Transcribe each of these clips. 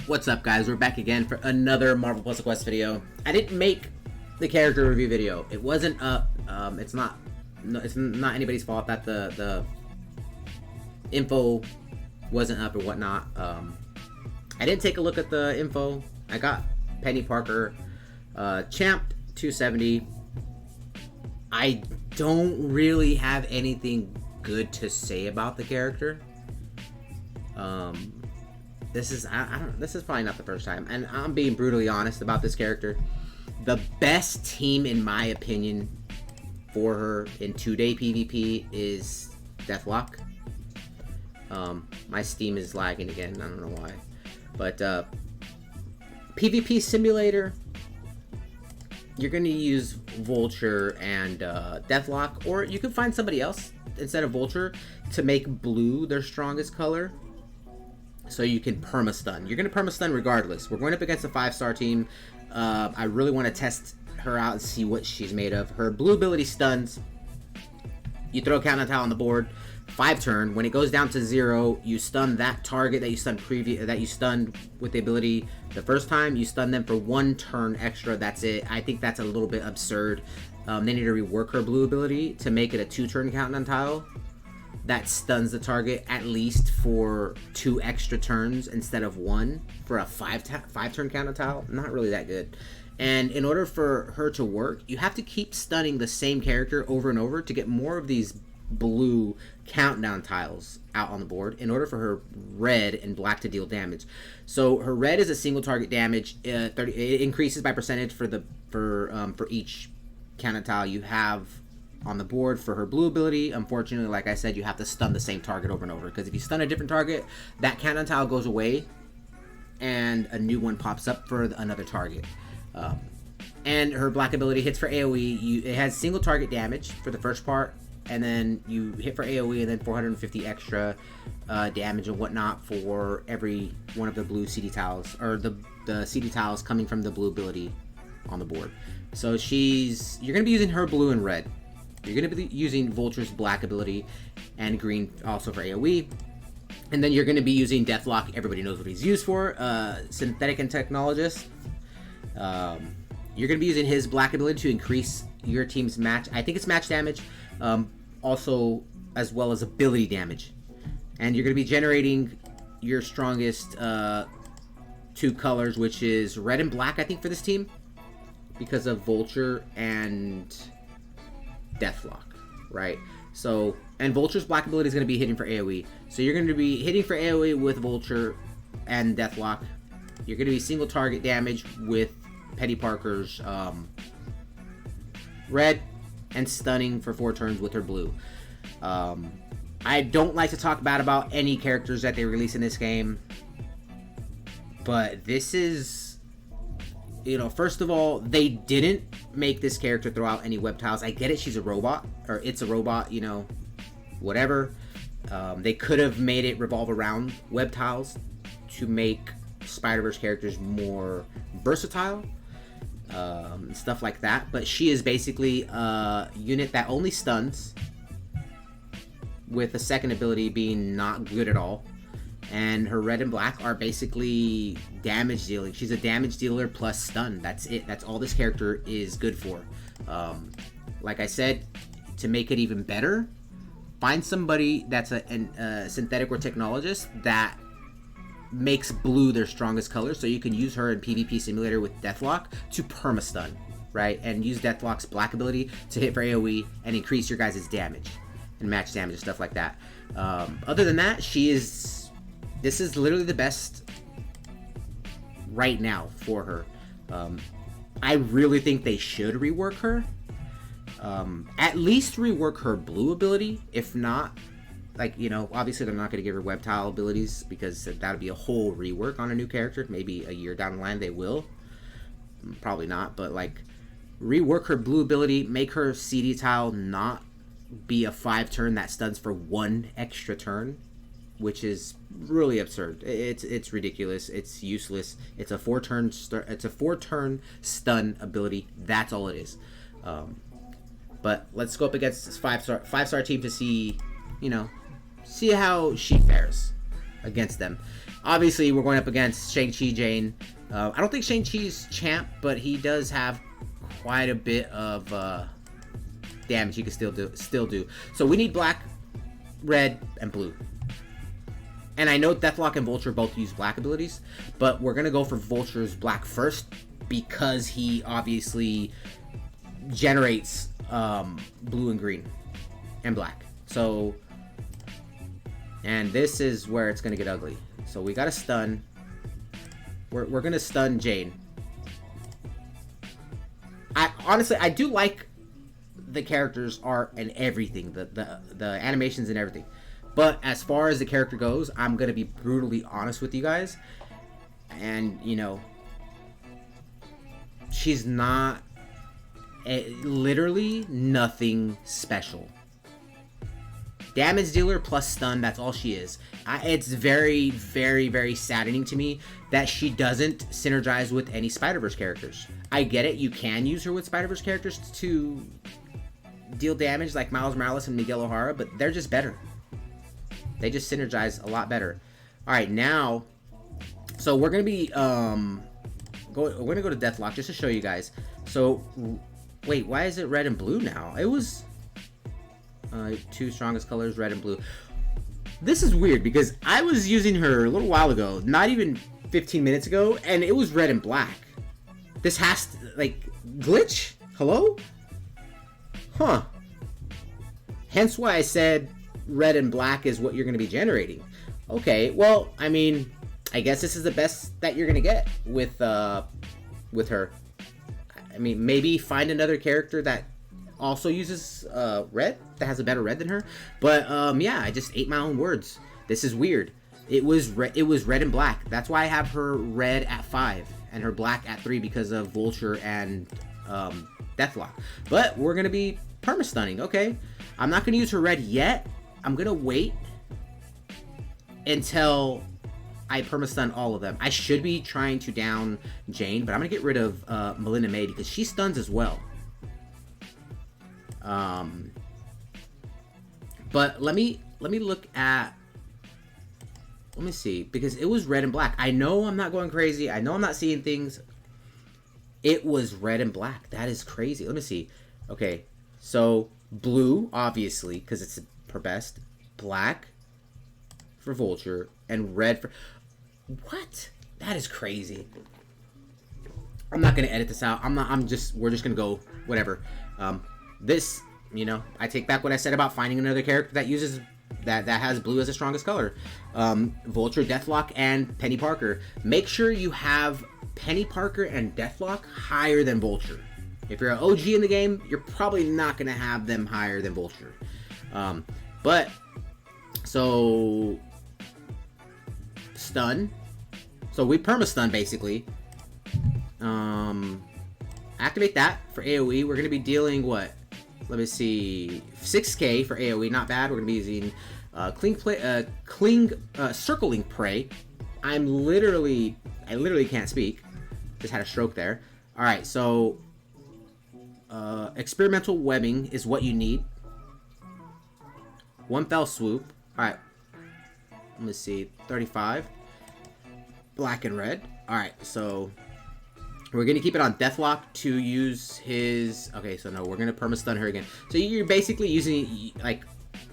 What's up, guys? We're back again for another Marvel Puzzle Quest video. I didn't make the character review video. It wasn't up. It's not anybody's fault that the info wasn't up or whatnot. I didn't take a look at the info. I got Penny Parker, Champ 270. I don't really have anything good to say about the character. This is this is probably not the first time, and I'm being brutally honest about this character. The best team, in my opinion, for her in 2-day PvP is Deathlock. My Steam is lagging again. I don't know why, but PvP simulator, you're gonna use Vulture and Deathlock, or you can find somebody else instead of Vulture to make blue their strongest color, so you can perma-stun. You're going to perma-stun regardless. We're going up against a 5-star team. I really want to test her out and see what she's made of. Her blue ability stuns. You throw a countdown tile on the board, 5 turn. When it goes down to 0, you stun that target that you stunned with the ability the first time. You stun them for 1 turn extra. That's it. I think that's a little bit absurd. They need to rework her blue ability to make it a 2-turn countdown tile that stuns the target at least for 2 extra turns instead of 1 for a 5-turn countdown tile. Not really that good. And in order for her to work, you have to keep stunning the same character over and over to get more of these blue countdown tiles out on the board in order for her red and black to deal damage. So her red is a single target damage. It increases by percentage for each countdown tile you have on the board. For her blue ability, unfortunately, like I said, you have to stun the same target over and over, because if you stun a different target, that countdown tile goes away and a new one pops up for another target. And her black ability hits for AoE. It has single target damage for the first part, and then you hit for AoE, and then 450 extra damage and whatnot for every one of the blue CD tiles, or the CD tiles coming from the blue ability on the board. So you're going to be using her blue and red. You're going to be using Vulture's black ability and green also for AoE. And then you're going to be using Deathlock. Everybody knows what he's used for. Synthetic and Technologist. You're going to be using his black ability to increase your team's match. I think it's match damage. Also, as well as ability damage. And you're going to be generating your strongest 2 colors, which is red and black, I think, for this team, because of Vulture and Deathlock, right? So, and Vulture's black ability is going to be hitting for AoE. So you're going to be hitting for AoE with Vulture and Deathlock. You're going to be single target damage with Penny Parker's red, and stunning for 4 turns with her blue. I don't like to talk bad about any characters that they release in this game, but this is, first of all, they didn't make this character throw out any web tiles. I get it, she's a robot, or it's a robot, whatever. They could have made it revolve around web tiles to make Spider-Verse characters more versatile, stuff like that. But she is basically a unit that only stuns, with the second ability being not good at all. And her red and black are basically damage dealing. She's a damage dealer plus stun. That's it. That's all this character is good for. Like I said, to make it even better, find somebody that's a synthetic or technologist that makes blue their strongest color, so you can use her in PvP Simulator with Deathlock to perma-stun, right? And use Deathlock's black ability to hit for AoE and increase your guys' damage and match damage and stuff like that. Other than that, this is literally the best right now for her. I really think they should rework her. At least rework her blue ability. If not, obviously they're not going to give her web tile abilities, because that would be a whole rework on a new character. Maybe a year down the line they will. Probably not, but rework her blue ability, make her CD tile not be a 5-turn that stuns for 1 extra turn, which is really absurd. It's ridiculous. It's useless. It's a 4-turn stun ability. That's all it is. But let's go up against this 5-star team to see, see how she fares. against them. Obviously, we're going up against Shang-Chi Jane. I don't think Shang-Chi's champ, but he does have quite a bit of damage he can still do. So we need black, red, and blue. And I know Deathlock and Vulture both use black abilities, but we're going to go for Vulture's black first because he obviously generates blue and green and black. So, and this is where it's going to get ugly. So we got to stun. We're going to stun Jane. Honestly, I do like the character's art and everything, the animations and everything. But as far as the character goes, I'm going to be brutally honest with you guys. And, you know, she's not literally nothing special. Damage dealer plus stun, that's all she is. It's very, very, very saddening to me that she doesn't synergize with any Spider-Verse characters. I get it, you can use her with Spider-Verse characters to deal damage like Miles Morales and Miguel O'Hara, but they're just better. They just synergize a lot better. Alright, now, so we're going to be, we're going to go to Deathlock just to show you guys. So, wait, why is it red and blue now? It was two strongest colors, red and blue. This is weird because I was using her a little while ago, not even 15 minutes ago, and it was red and black. This has to, like, glitch? Hello? Huh. Hence why I said red and black is what you're going to be generating. Okay, well, I mean, I guess this is the best that you're going to get with her. I mean, maybe find another character that also uses red, that has a better red than her. But yeah, I just ate my own words. This is weird. It was red and black. That's why I have her red at 5 and her black at 3 because of Vulture and Deathlock. But we're going to be perma-stunning. Okay, I'm not going to use her red yet. I'm going to wait until I perma-stun all of them. I should be trying to down Jane, but I'm going to get rid of Melinda May because she stuns as well. But let me look at, let me see, because it was red and black. I know I'm not going crazy. I know I'm not seeing things. It was red and black. That is crazy. Let me see. Okay, so blue, obviously, because it's her best. Black for Vulture and red for... What? That is crazy. I'm not gonna edit this out. We're just gonna go whatever. This, you know, I take back what I said about finding another character that uses that has blue as the strongest color. Vulture, Deathlock, and Penny Parker. Make sure you have Penny Parker and Deathlock higher than Vulture. If you're an OG in the game, you're probably not gonna have them higher than Vulture. But so stun. So we perma-stun basically. Activate that for AoE. We're gonna be dealing what? Let me see, 6k for AoE. Not bad. We're gonna be using circling prey. I literally can't speak. Just had a stroke there. All right, so experimental webbing is what you need. One fell swoop. All right. Let me see, 35. Black and red. All right, so we're gonna keep it on Deathlock to use his. Okay, so no, we're gonna perma-stun her again. So you're basically using, like,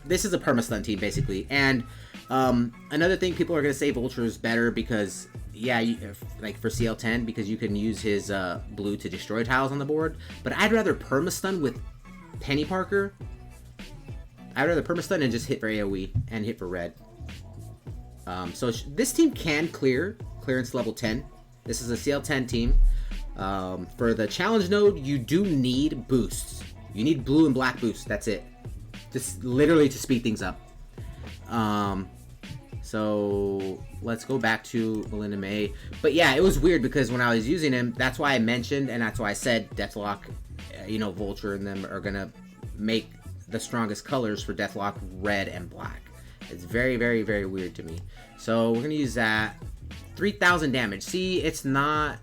this is a perma-stun team basically. And another thing, people are gonna say Vulture is better because, yeah, like for CL10, because you can use his blue to destroy tiles on the board. But I'd rather perma-stun with Penny Parker. I'd rather perma-stun and just hit for AoE and hit for red. So this team can clearance level 10. This is a CL10 team. For the challenge node, you do need boosts. You need blue and black boosts. That's it. Just literally to speed things up. So let's go back to Melinda May. But yeah, it was weird because when I was using him, that's why I mentioned and that's why I said Deathlock, you know, Vulture and them are gonna make the strongest colors for Deathlock red and black. It's very, very, very weird to me. So we're gonna use that. 3,000 damage. See, it's not.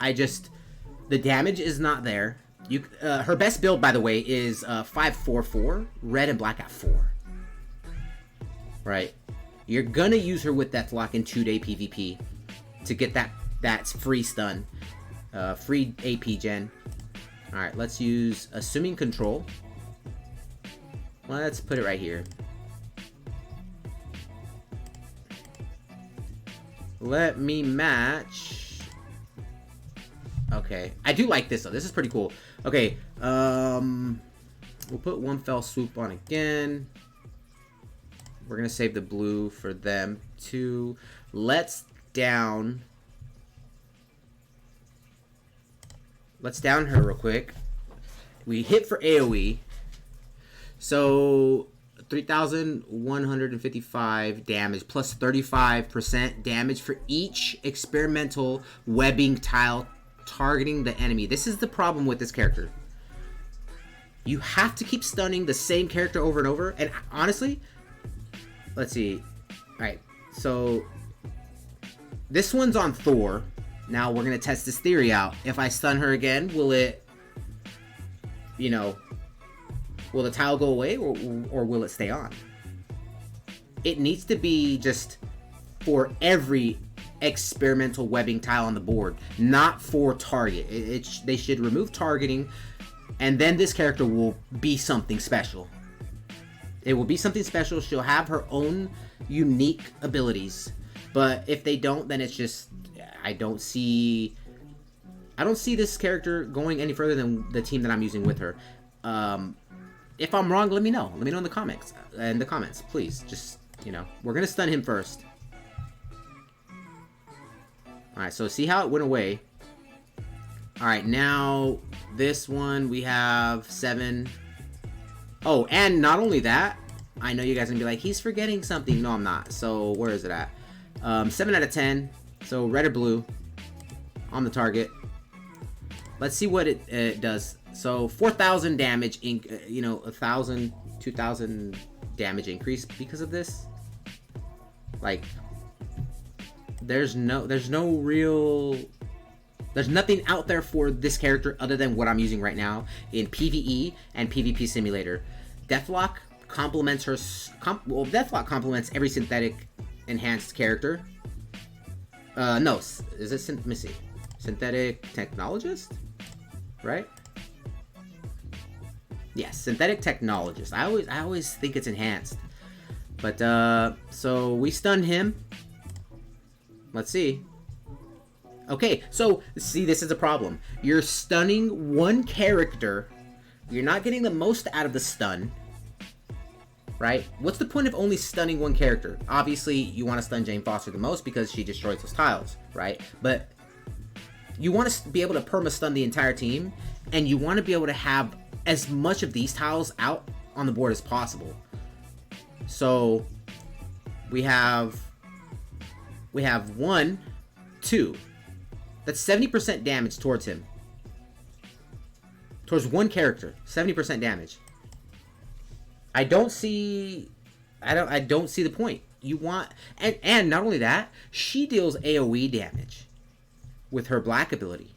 The damage is not there. Her best build, by the way, is 544, red and black at 4. Right. You're gonna use her with Deathlock in 2-day PvP to get that free stun, free AP gen. All right, let's use assuming control. Let's put it right here. Let me match. Okay, I do like this though. This is pretty cool. Okay, we'll put one fell swoop on again. We're gonna save the blue for them too. Let's down her real quick. We hit for AoE. So 3,155 damage plus 35% damage for each experimental webbing tile targeting the enemy. This is the problem with this character. You have to keep stunning the same character over and over. And honestly, let's see. Alright, so this one's on Thor. Now we're going to test this theory out. If I stun her again, will it, you know, will the tile go away or will it stay on? It needs to be just for every experimental webbing tile on the board, not for target. They should remove targeting, and then this character will be something special. It will be something special. She'll have her own unique abilities. But if they don't, then it's just, I don't see this character going any further than the team that I'm using with her. If I'm wrong, let me know. Let me know in the comments. Please. Just, you know, we're gonna stun him first. Alright, so see how it went away. Alright, now this one we have 7. Oh, and not only that, I know you guys are gonna be like, he's forgetting something. No, I'm not. So where is it at? 7 out of 10. So red or blue on the target. Let's see what it does. So 4,000 damage, you know, 1,000, 2,000 damage increase because of this. Like, there's nothing out there for this character other than what I'm using right now in PvE and PvP simulator. Deathlock complements her. Deathlock complements every synthetic enhanced character. No, is it? Let me see. Synthetic technologist, right? Yes, synthetic technologist. I always think it's enhanced. But so we stunned him. Let's see. Okay, so see, this is a problem. You're stunning one character. You're not getting the most out of the stun. Right? What's the point of only stunning one character? Obviously, you want to stun Jane Foster the most because she destroys those tiles, right? But you want to be able to perma-stun the entire team, and you want to be able to have as much of these tiles out on the board as possible. So we have 1, 2. That's 70% damage towards him. Towards one character, 70% damage. I don't see the point. You want, and not only that, she deals AoE damage with her black ability.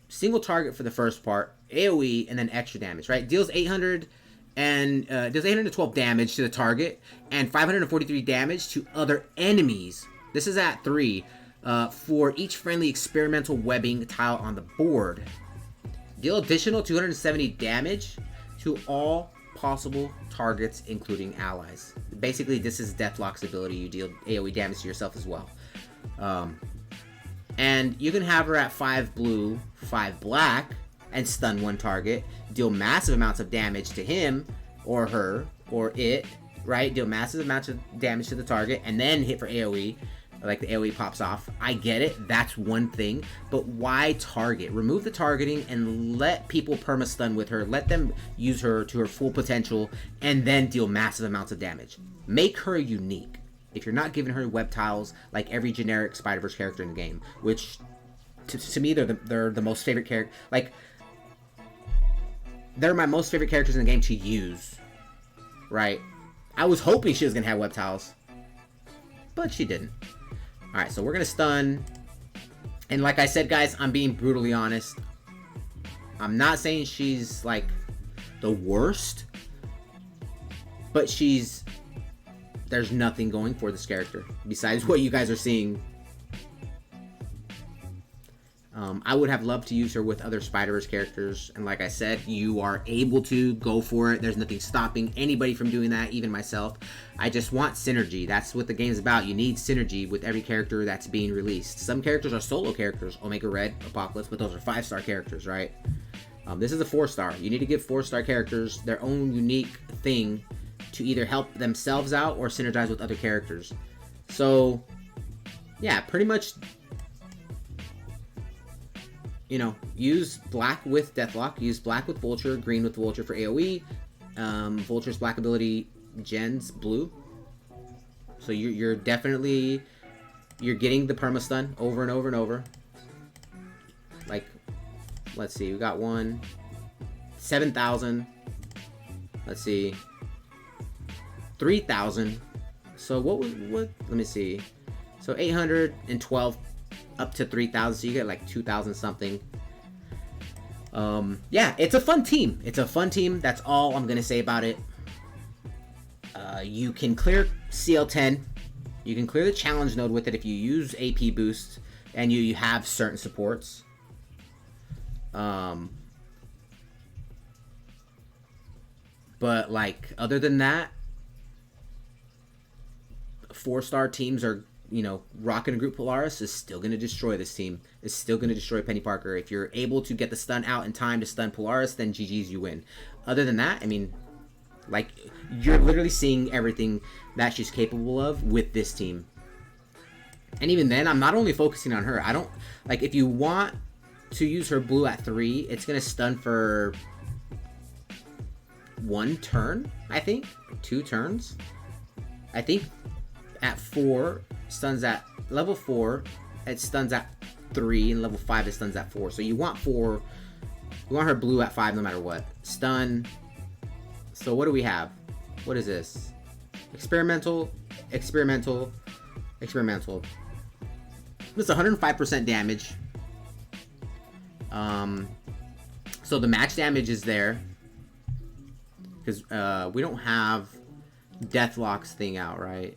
Single target for the first part, AoE, and then extra damage, right? Deals 800 and does 812 damage to the target and 543 damage to other enemies. This is at 3 for each friendly experimental webbing tile on the board. Deal additional 270 damage to all possible targets, including allies. Basically, this is Deathlock's ability. You deal AoE damage to yourself as well. And you can have her at 5 blue, 5 black, and stun one target. Deal massive amounts of damage to him, or her, or it, right? Deal massive amounts of damage to the target, and then hit for AoE. Like the AoE pops off. I get it, that's one thing, but why target? Remove the targeting and let people perma-stun with her. Let them use her to her full potential and then deal massive amounts of damage. Make her unique. If you're not giving her web tiles like every generic Spider-Verse character in the game, which to me they're the most favorite character. Like, they're my most favorite characters in the game to use, right? I was hoping she was gonna have web tiles, but she didn't. Alright, so we're gonna stun. And like I said, guys, I'm being brutally honest. I'm not saying she's like the worst, but she's there's nothing going for this character besides what you guys are seeing. I would have loved to use her with other Spider-Verse characters, and like I said, you are able to go for it. There's nothing stopping anybody from doing that, even myself. I just want synergy. That's what the game's about. You need synergy with every character that's being released. Some characters are solo characters, Omega Red, Apocalypse, but those are 5-star characters, right? This is a 4-star. You need to give 4-star characters their own unique thing to either help themselves out or synergize with other characters. So, yeah, pretty much, you know, use black with Deathlock, use black with Vulture, green with Vulture for AoE. Vulture's black ability gens blue. So you're definitely, you're getting the perma-stun over and over and over. Like, let's see, we got one, 7,000. Let's see, 3,000. So what, let me see. So 812 up to 3,000, so you get like 2,000 something. Yeah, it's a fun team. It's a fun team. That's all I'm gonna say about it. You can clear CL10. You can clear the challenge node with it if you use AP boost and you have certain supports. But like, other than that, 4-star teams are, you know, Rocket and Group Polaris is still going to destroy this team. Is still going to destroy Penny Parker. If you're able to get the stun out in time to stun Polaris, then GG's, you win. Other than that, I mean, like, you're literally seeing everything that she's capable of with this team. And even then, I'm not only focusing on her. I don't, like, if you want to use her blue at 3, it's going to stun for 1 turn, I think. 2 turns. I think at 4, stuns at level 4, it stuns at 3, and level 5 it stuns at 4. So you want 4, you want her blue at 5 no matter what. Stun. So what do we have? What is this? Experimental, experimental, experimental. It's 105% damage. So the match damage is there, because we don't have Deathlock's thing out, right?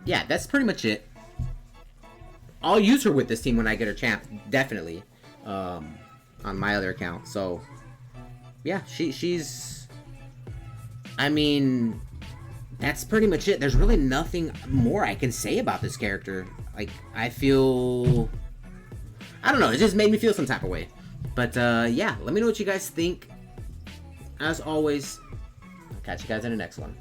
Yeah, that's pretty much it. I'll use her with this team when I get her champ, definitely, on my other account. So, yeah, she's, I mean, that's pretty much it. There's really nothing more I can say about this character. Like, I feel, I don't know, it just made me feel some type of way. But, yeah, let me know what you guys think. As always, I'll catch you guys in the next one.